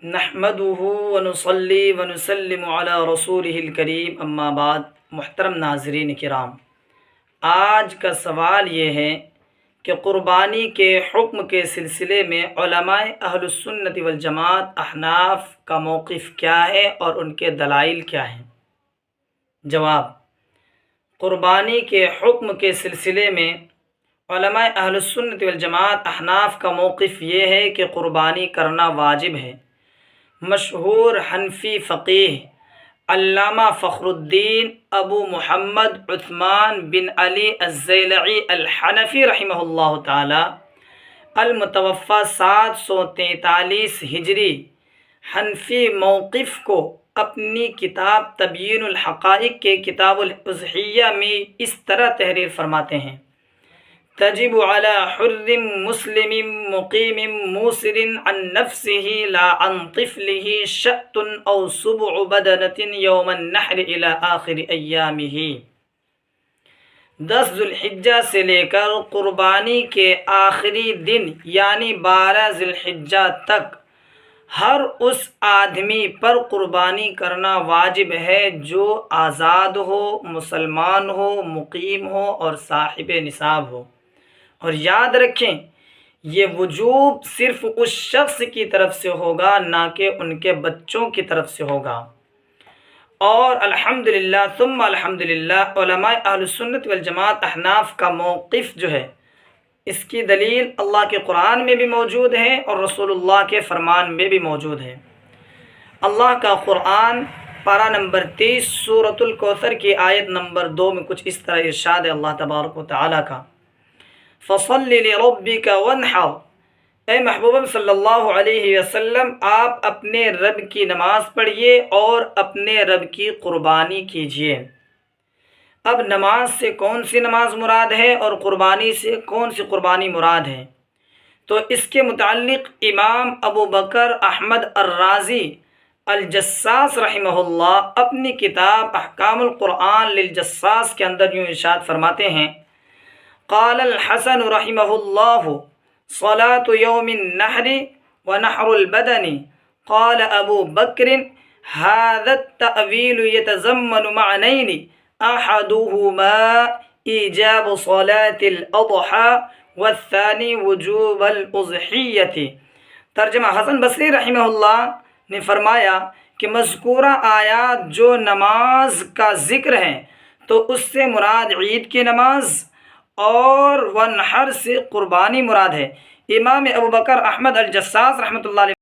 نحمده ونصلي ونسلم علی رسوله الکریم اما بعد۔ محترم ناظرین کرام، آج کا سوال یہ ہے کہ قربانی کے حکم کے سلسلے میں علماء اہل السنت والجماعت احناف کا موقف کیا ہے اور ان کے دلائل کیا ہیں؟ جواب: قربانی کے حکم کے سلسلے میں علماء اہل السنت والجماعت احناف کا موقف یہ ہے کہ قربانی کرنا واجب ہے۔ مشہور حنفی فقیہ علامہ فخر الدین ابو محمد عثمان بن علی الزیلعی الحنفی رحمہ اللہ تعالی المتوفی 743 ہجری حنفی موقف کو اپنی کتاب تبیین الحقائق کے کتاب الاضحیہ میں اس طرح تحریر فرماتے ہیں: تجب علی حر مسلم مقیم موسر عن نفسه لا عن طفله شأت او سبع بدنة یوم النحر الى آخر ایامه۔ 10 ذی الحجہ سے لے کر قربانی کے آخری دن یعنی 12 ذی الحجہ تک ہر اس آدمی پر قربانی کرنا واجب ہے جو آزاد ہو، مسلمان ہو، مقیم ہو اور صاحب نصاب ہو۔ اور یاد رکھیں، یہ وجوب صرف اس شخص کی طرف سے ہوگا، نہ کہ ان کے بچوں کی طرف سے ہوگا۔ اور الحمدللہ ثم الحمدللہ علماء اہل سنت والجماعت احناف کا موقف جو ہے، اس کی دلیل اللہ کے قرآن میں بھی موجود ہے اور رسول اللہ کے فرمان میں بھی موجود ہے۔ اللہ کا قرآن پارہ نمبر 30 سورۃ الکوثر کی آیت نمبر 2 میں کچھ اس طرح ارشاد ہے اللہ تبارک و تعالیٰ کا: فَصَلِّ لِرَبِّكَ وَانْحَرْ۔ اے محبوب صلی اللہ علیہ وسلم، آپ اپنے رب کی نماز پڑھیے اور اپنے رب کی قربانی کیجیے۔ اب نماز سے کون سی نماز مراد ہے اور قربانی سے کون سی قربانی مراد ہے؟ تو اس کے متعلق امام ابو بکر احمد الرازی الجساس رحمہ اللہ اپنی کتاب احکام القرآن للجساس کے اندر یوں ارشاد فرماتے ہیں: قال الحسن رحمہ اللہ صلاة یوم النحر ونحر البدن۔ قال ابو بکر هذا التأویل يتضمن معنین احدهما ایجاب صلاة الاضحى والثانی وجوب الاضحیۃ۔ ترجمہ: حسن بصری رحمہ اللہ نے فرمایا کہ مذکورہ آیات جو نماز کا ذکر ہیں تو اس سے مراد عید کی نماز اور ونحر سے قربانی مراد ہے۔ امام ابو بکر احمد الجساس رحمۃ اللہ علیہ